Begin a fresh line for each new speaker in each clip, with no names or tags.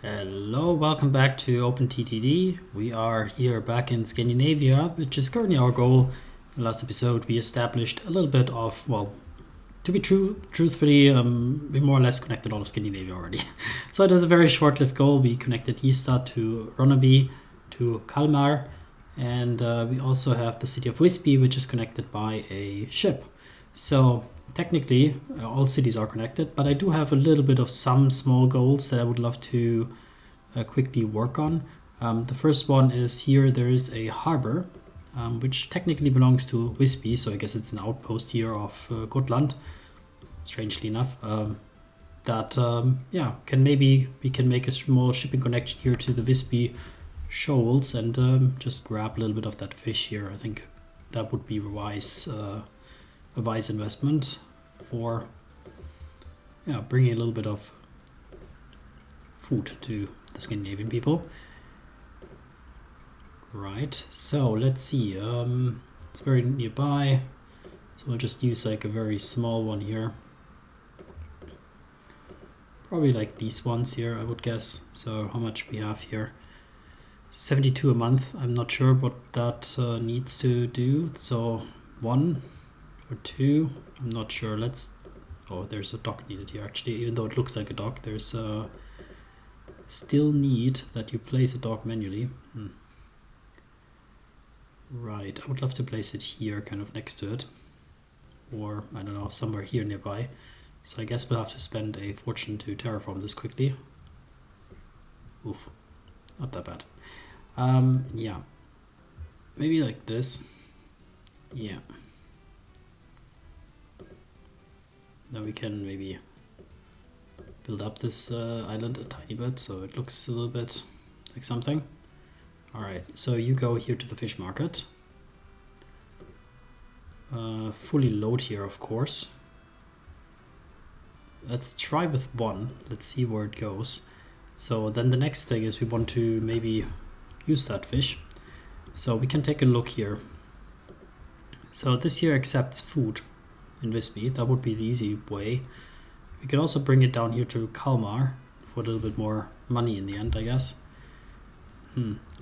Hello, welcome back to OpenTTD. We are here back in Scandinavia, which is currently our goal. In the last episode, we established a little bit of, well, to be truthfully, we more or less connected all of Scandinavia already. So it is a very short-lived goal. We connected Ystad to Ronneby, to Kalmar, and we also have the city of Visby, which is connected by a ship. So technically, all cities are connected, but I do have a little bit of some small goals that I would love to quickly work on. The first one is here there is a harbor, which technically belongs to Visby, so I guess it's an outpost here of Gotland, strangely enough. We can make a small shipping connection here to the Visby shoals and just grab a little bit of that fish here. I think that would be a wise investment for bringing a little bit of food to the Scandinavian people. Right, so let's see. It's very nearby, so we'll just use like a very small one here. Probably like these ones here, I would guess. So how much we have here? 72 a month. I'm not sure what that needs to do. So 1 or 2, I'm not sure. Oh, there's a dock needed here actually. Even though it looks like a dock, there's still need that you place a dock manually. Right, I would love to place it here, kind of next to it, or I don't know, somewhere here nearby. So I guess we'll have to spend a fortune to terraform this quickly. Oof, not that bad. Yeah, maybe like this. Yeah. Then we can maybe build up this island a tiny bit so it looks a little bit like something. Alright, so you go here to the fish market. Fully load here, of course. Let's try with 1. Let's see where it goes. So then the next thing is we want to maybe use that fish. So we can take a look here. So this here accepts food in Visby. That would be the easy way. We can also bring it down here to Kalmar for a little bit more money in the end, I guess.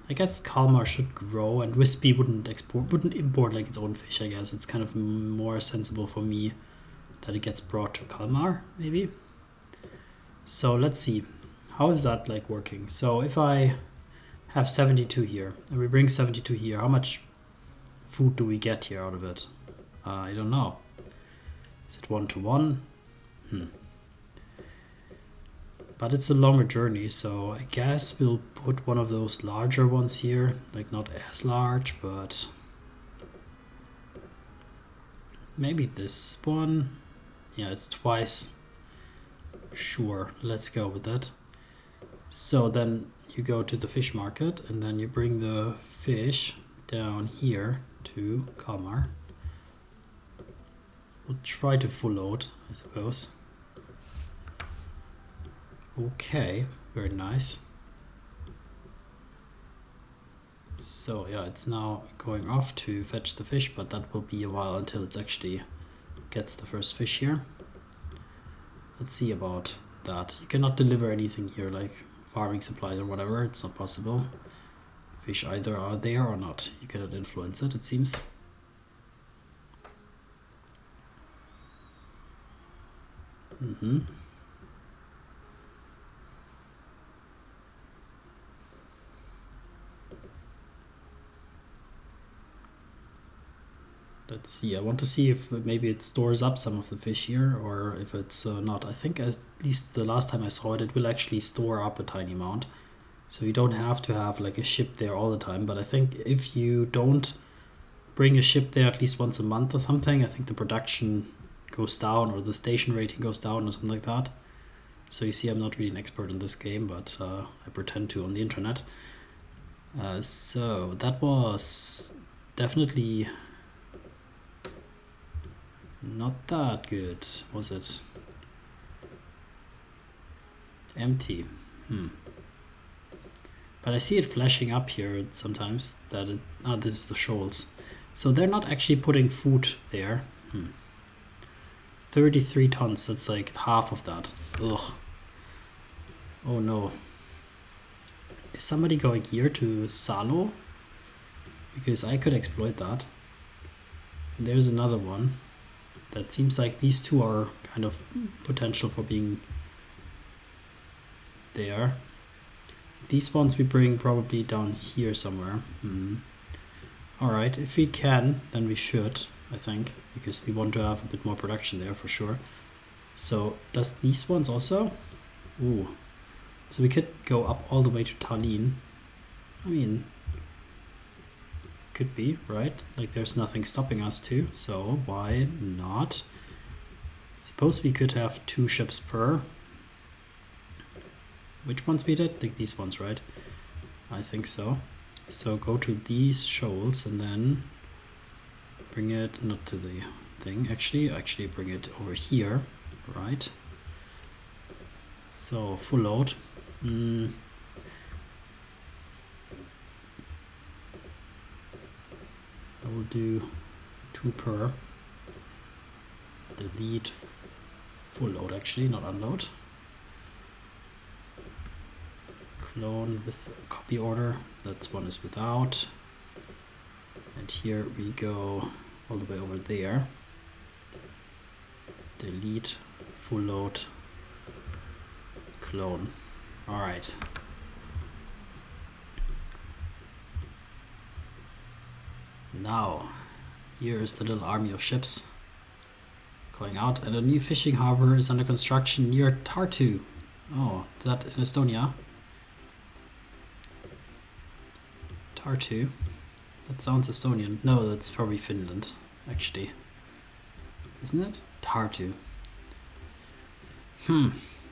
I guess Kalmar should grow, and Visby wouldn't import like its own fish. I guess it's kind of more sensible for me that it gets brought to Kalmar, maybe. So let's see, how is that like working? So if I have 72 here and we bring 72 here, how much food do we get here out of it? I don't know. Is it 1-to-1? But it's a longer journey, so I guess we'll put one of those larger ones here, like not as large, but maybe this one. Yeah, it's twice. Sure, let's go with that. So then you go to the fish market and then you bring the fish down here to Kalmar. We'll try to full load, I suppose. Okay, very nice. So yeah, it's now going off to fetch the fish, but that will be a while until it actually gets the first fish here. Let's see about that. You cannot deliver anything here, like farming supplies or whatever. It's not possible. Fish either are there or not. You cannot influence it, it seems. Let's see, I want to see if maybe it stores up some of the fish here, or if it's not. I think at least the last time I saw it, it will actually store up a tiny amount. So you don't have to have like a ship there all the time, but I think if you don't bring a ship there at least once a month or something, I think the production goes down, or the station rating goes down, or something like that. So you see, I'm not really an expert in this game, but I pretend to on the internet. So that was definitely not that good, was it? Empty. But I see it flashing up here sometimes that it... this is the shoals. So they're not actually putting food there. 33 tons, that's like half of that. Ugh. Oh no. Is somebody going here to Salo? Because I could exploit that. And there's another one. That seems like these two are kind of potential for being there. These ones we bring probably down here somewhere. Alright, if we can, then we should, I think, because we want to have a bit more production there for sure. So, does these ones also? Ooh. So we could go up all the way to Tallinn. I mean, could be, right? Like there's nothing stopping us to, so why not? Suppose we could have 2 ships per. Which ones we did? I think these ones, right? I think so. So go to these shoals and then bring it, not to the thing, actually bring it over here, right? So full load. I will do 2 per. Delete full load actually, not unload. Clone with copy order. That one is without. And here we go all the way over there. Delete full load. Clone. All right. Now, here is the little army of ships going out, and a new fishing harbor is under construction near Tartu. Oh, is that in Estonia? Tartu. That sounds Estonian. No, that's probably Finland, actually. Isn't it? Tartu.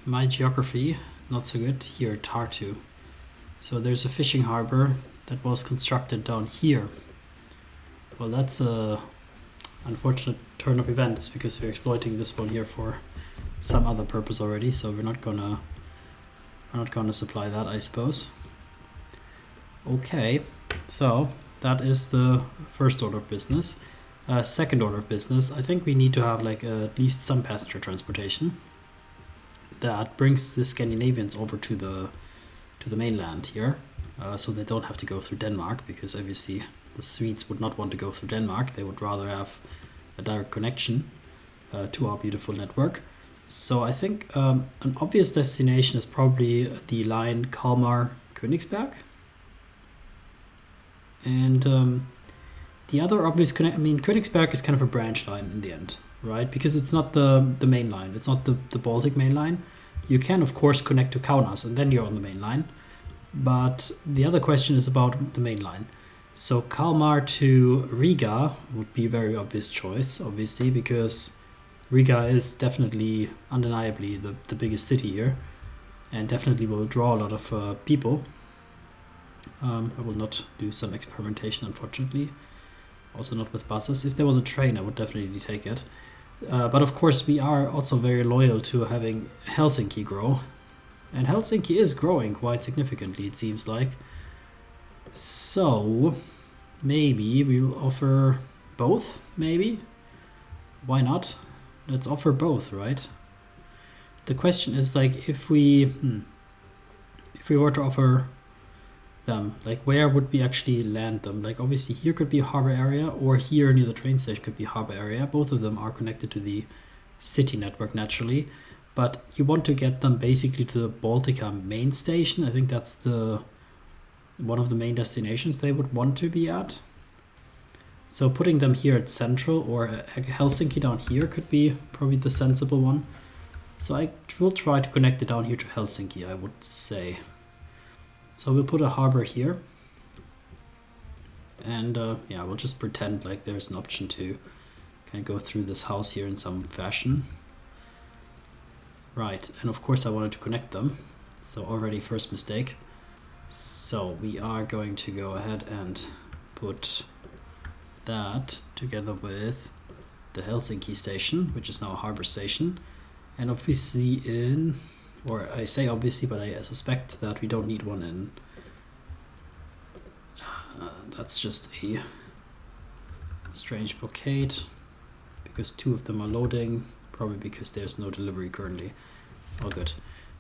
My geography, not so good. Here, Tartu. So there's a fishing harbor that was constructed down here. Well, that's a unfortunate turn of events because we're exploiting this one here for some other purpose already. So we're not gonna supply that, I suppose. Okay, so that is the first order of business. Second order of business, I think we need to have like at least some passenger transportation that brings the Scandinavians over to the mainland here, so they don't have to go through Denmark, because obviously the Swedes would not want to go through Denmark. They would rather have a direct connection to our beautiful network. So I think an obvious destination is probably the line Kalmar-Königsberg. And the other obvious Königsberg is kind of a branch line in the end, right? Because it's not the main line. It's not the Baltic main line. You can, of course, connect to Kaunas, and then you're on the main line. But the other question is about the main line. So Kalmar to Riga would be a very obvious choice, obviously, because Riga is definitely, undeniably, the biggest city here, and definitely will draw a lot of people. I will not do some experimentation, unfortunately. Also not with buses. If there was a train, I would definitely take it. But of course, we are also very loyal to having Helsinki grow. And Helsinki is growing quite significantly, it seems like. So, maybe we'll offer both, maybe? Why not? Let's offer both, right? The question is, like, if we were to offer them, like, where would we actually land them? Like, obviously here could be a harbor area, or here near the train station could be a harbor area. Both of them are connected to the city network naturally, but you want to get them basically to the Baltica main station. I think that's one of the main destinations they would want to be at. So putting them here at Central, or Helsinki down here, could be probably the sensible one. So I will try to connect it down here to Helsinki, I would say. So we'll put a harbor here. And yeah, we'll just pretend like there's an option to kind of go through this house here in some fashion. Right, and of course I wanted to connect them. So already first mistake. So we are going to go ahead and put that together with the Helsinki station, which is now a harbor station. And obviously or I say obviously, but I suspect that we don't need one in. That's just a strange blockade, because 2 of them are loading, probably because there's no delivery currently. All good.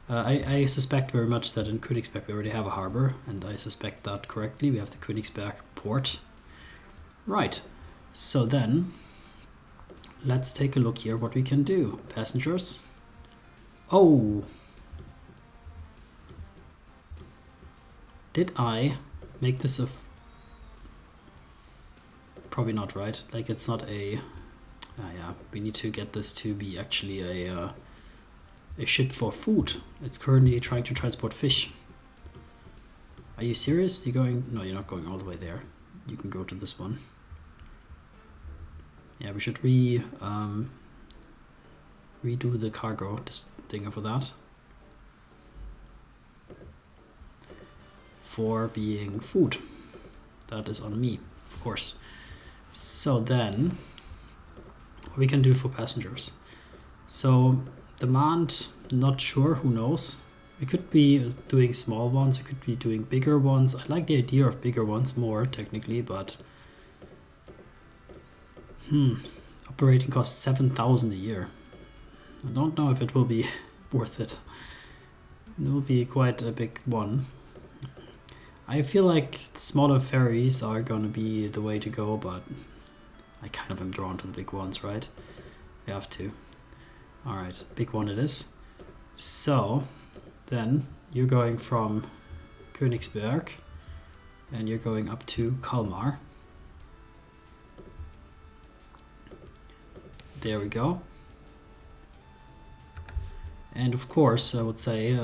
I suspect very much that in Königsberg we already have a harbor, and I suspect that correctly. We have the Königsberg port. Right, so then let's take a look here what we can do. Passengers. Oh! Did I make this a... Probably not, right? Like, it's not a... yeah, we need to get this to be actually a ship for food. It's currently trying to transport fish. Are you serious? You're going... No, you're not going all the way there. You can go to this one. Yeah, we should redo the cargo thing for that. For being food. That is on me, of course. So then, what we can do for passengers. So demand, not sure, who knows. We could be doing small ones, we could be doing bigger ones. I like the idea of bigger ones more, technically, but... operating costs 7,000 a year. I don't know if it will be worth it. It will be quite a big one. I feel like smaller ferries are gonna be the way to go, but I kind of am drawn to the big ones, right? We have to. Alright, big one it is. So, then you're going from Königsberg and you're going up to Kalmar. There we go. And of course, I would say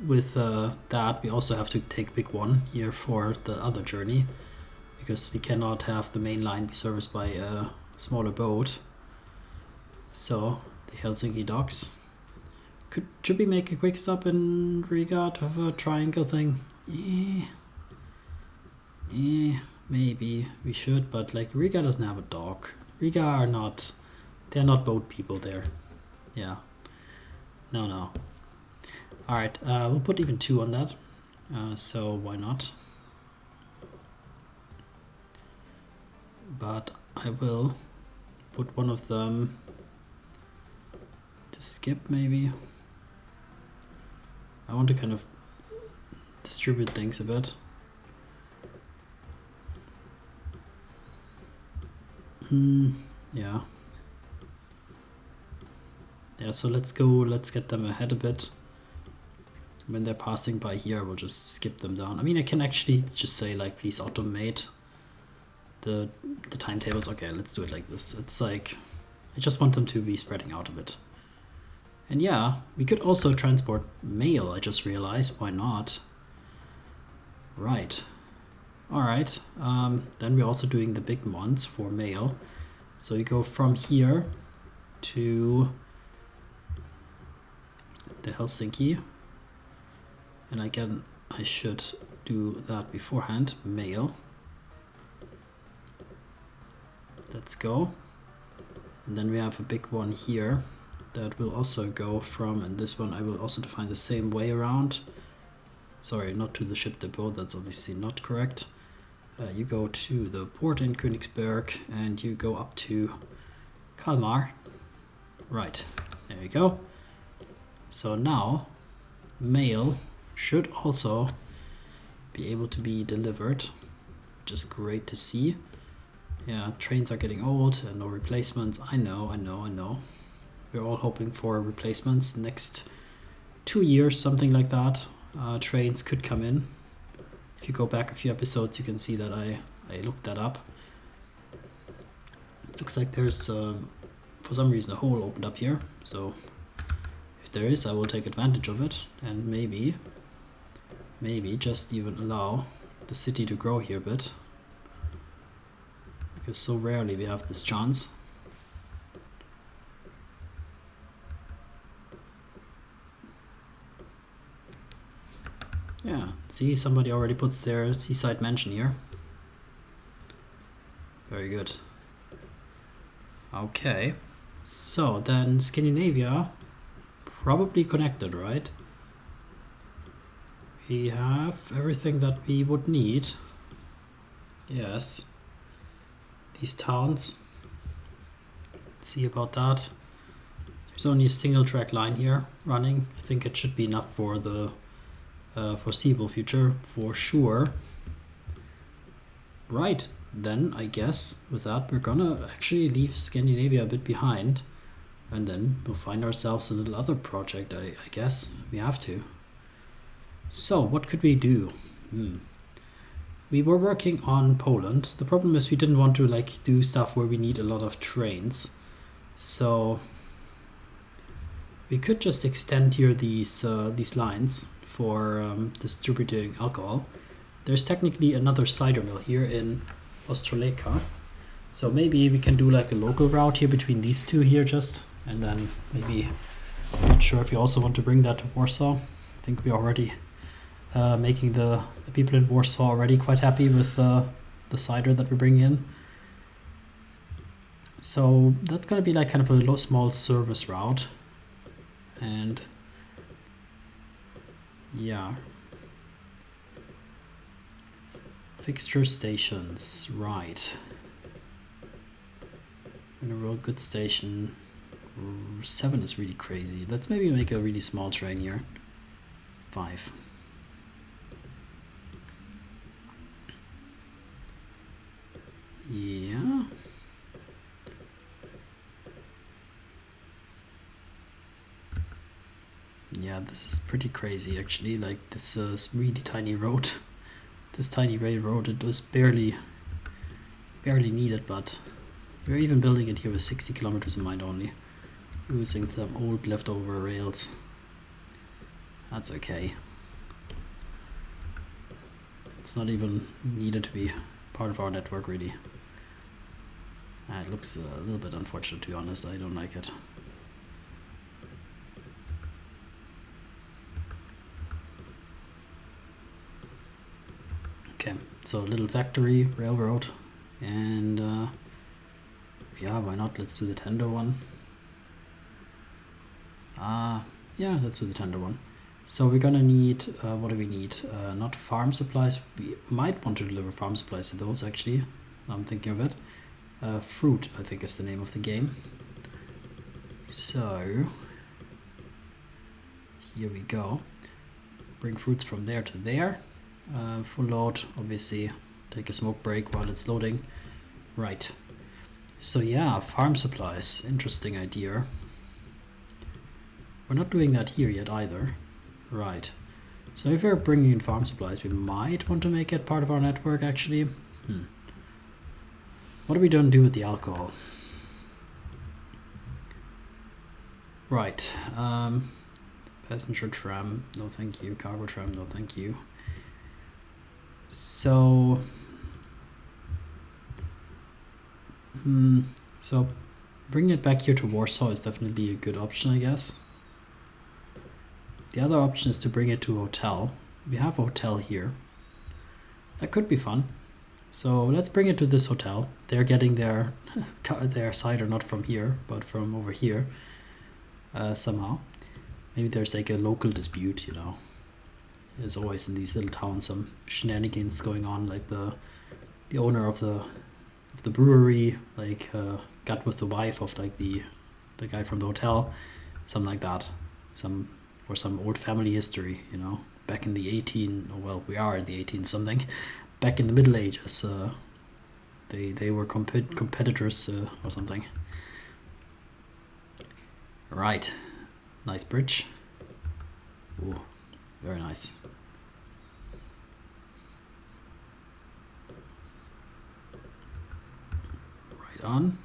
with that we also have to take big one here for the other journey, because we cannot have the main line be serviced by a smaller boat. So the Helsinki docks. Should we make a quick stop in Riga to have a triangle thing? Maybe we should, but like Riga doesn't have a dock. Riga are not, they're not boat people there. Yeah. No. Alright, we'll put even 2 on that. So why not? But I will put one of them to skip, maybe. I want to kind of distribute things a bit. Yeah. Yeah, so let's get them ahead a bit. When they're passing by here, we'll just skip them down. I mean, I can actually just say, like, please automate the timetables. Okay, let's do it like this. It's like, I just want them to be spreading out a bit. And yeah, we could also transport mail, I just realized. Why not? Right. Alright, then we're also doing the big ones for mail. So you go from here to the Helsinki. And again, I should do that beforehand. Mail. Let's go. And then we have a big one here that will also go from, and this one I will also define the same way around. Sorry, not to the ship depot, that's obviously not correct. You go to the port in Königsberg and you go up to Kalmar. Right, there you go. So now mail should also be able to be delivered, which is great to see. Yeah, trains are getting old and no replacements. I know. We're all hoping for replacements next 2 years, something like that. Trains could come in. If you go back a few episodes, you can see that I looked that up. It looks like there's, for some reason, a hole opened up here. So if there is, I will take advantage of it and maybe just even allow the city to grow here a bit. Because so rarely we have this chance. Yeah, see, somebody already puts their seaside mansion here. Very good. Okay, so then Scandinavia, probably connected, right? We have everything that we would need. Yes. These towns. Let's see about that. There's only a single track line here running. I think it should be enough for the foreseeable future for sure. Right, then I guess with that we're gonna actually leave Scandinavia a bit behind, and then we'll find ourselves a little other project. I guess we have to. So what could we do? We were working on Poland. The problem is we didn't want to like do stuff where we need a lot of trains, so we could just extend here these lines for distributing alcohol. There's technically another cider mill here in Ostrołęka, so maybe we can do like a local route here between these two here just, and then maybe, I'm not sure if you also want to bring that to Warsaw. I think we already making the people in Warsaw already quite happy with the cider that we bring in. So that's gonna be like kind of a small service route, and yeah. Fixture stations, right. In a real good station. 7 is really crazy. Let's maybe make a really small train here. 5. Yeah. Yeah, this is pretty crazy actually. Like this is really tiny road. This tiny railroad, it was barely needed, but we're even building it here with 60 kilometers in mind only, using some old leftover rails. That's okay. It's not even needed to be part of our network really. It looks a little bit unfortunate, to be honest. I don't like it. Okay, so a little factory, railroad, and yeah, why not? Let's do the tender one. Yeah, let's do the tender one. So we're gonna need, what do we need? Not farm supplies. We might want to deliver farm supplies to those actually. I'm thinking of it. Fruit, I think, is the name of the game. So here we go. Bring fruits from there to there. Full load, obviously. Take a smoke break while it's loading. Right. So yeah, farm supplies. Interesting idea. We're not doing that here yet either. Right. So if we're bringing in farm supplies, we might want to make it part of our network actually. What are we going to do with the alcohol? Right. Passenger tram, no thank you. Cargo tram, no thank you. So, so bringing it back here to Warsaw is definitely a good option, I guess. The other option is to bring it to a hotel. We have a hotel here. That could be fun. So let's bring it to this hotel. They're getting their cider not from here, but from over here somehow. Maybe there's like a local dispute, you know. There's always in these little towns some shenanigans going on, like the owner of the brewery like got with the wife of like the guy from the hotel, something like that. Some old family history, you know. Back in the we are in the 18 something. Back in the Middle Ages, they were competitors or something. Right, nice bridge. Ooh, very nice. Right on.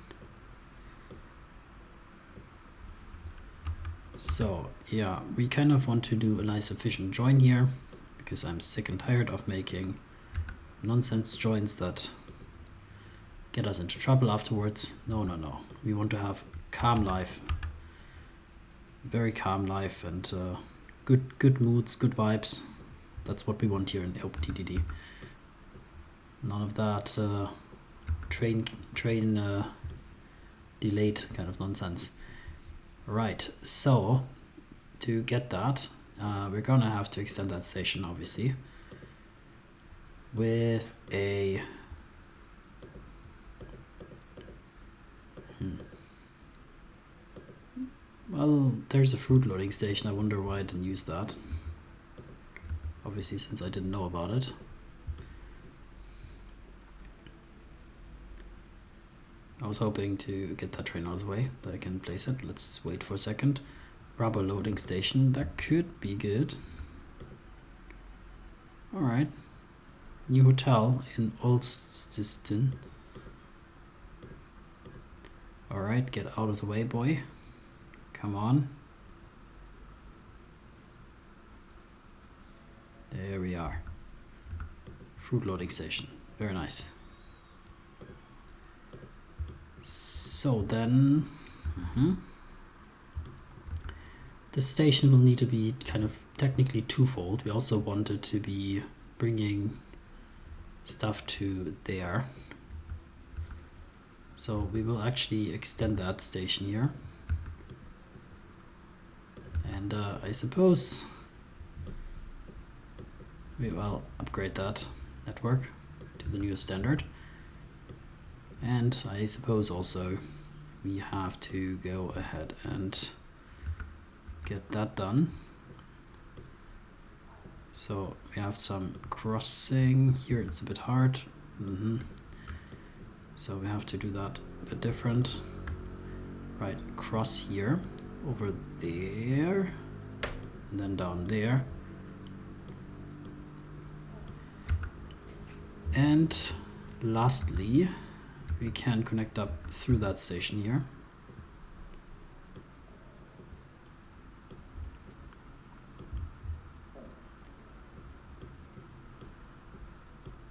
So yeah, we kind of want to do a nice efficient join here, because I'm sick and tired of making nonsense joins that get us into trouble afterwards. No. We want to have calm life, very calm life, and good moods, good vibes. That's what we want here in the OpenTTD. None of that train delayed kind of nonsense. Right, so to get that, we're gonna have to extend that station, obviously, with a Well, there's a fruit loading station. I wonder why I didn't use that. Obviously, since I didn't know about it. I was hoping to get that train out of the way, that I can place it. Let's wait for a second. Rubber loading station, that could be good. Alright. New hotel in Ulstiston. Alright, get out of the way, boy. Come on. There we are. Fruit loading station. Very nice. So then... This station will need to be kind of technically twofold. We also wanted to be bringing stuff to there. So we will actually extend that station here. And I suppose we will upgrade that network to the newest standard. And I suppose also we have to go ahead and get that done. So we have some crossing here. It's a bit hard. So we have to do that a bit different. Right, cross here, over there, and then down there. And lastly, we can connect up through that station here.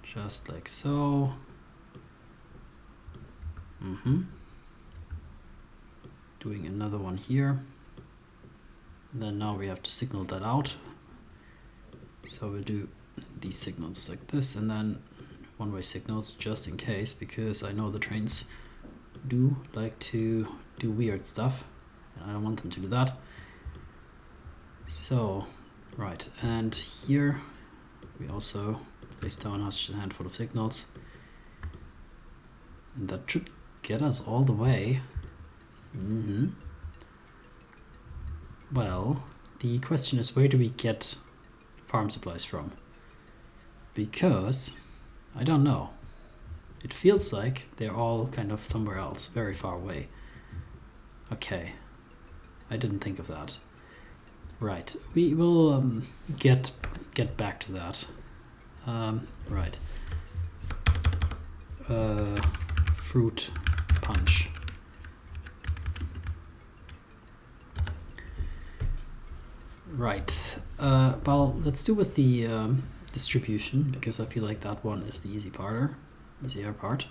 Just like so. Doing another one here. And then now we have to signal that out. So we'll do these signals like this, and then one-way signals just in case, because I know the trains do like to do weird stuff and I don't want them to do that. So, right, and here we also place down a handful of signals, and that should get us all the way. Well, the question is, where do we get farm supplies from? Because I don't know. It feels like they're all kind of somewhere else, very far away. Okay, I didn't think of that. Right, we will get back to that. Right. Fruit punch. Right. Well, let's do with the distribution, because I feel like that one is the easier part.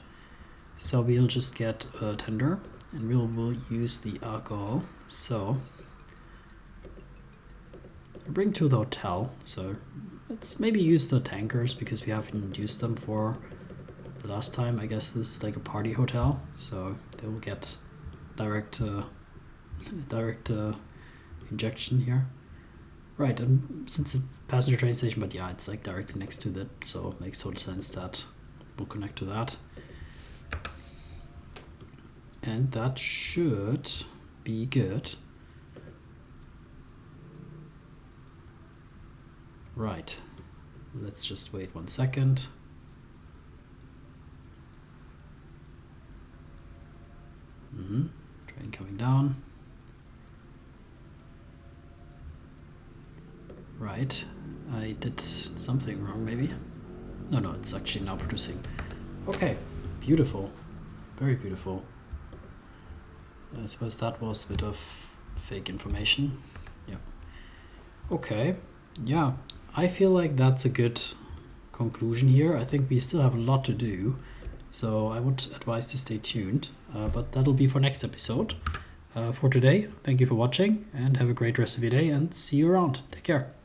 So we'll just get a tender, and we'll use the alcohol. So bring to the hotel. So let's maybe use the tankers, because we haven't used them for the last time. I guess this is like a party hotel, so they will get direct injection here. Right, and since it's a passenger train station, but yeah, it's like directly next to that, so it makes total sense that we'll connect to that. And that should be good. Right, let's just wait 1 second. Train coming down. Right, I did something wrong maybe. No, it's actually now producing. Okay, beautiful, very beautiful. I suppose that was a bit of fake information. Yeah. Okay, yeah, I feel like that's a good conclusion here. I think we still have a lot to do, so I would advise to stay tuned, but that'll be for next episode. For today, thank you for watching, and have a great rest of your day, and see you around. Take care.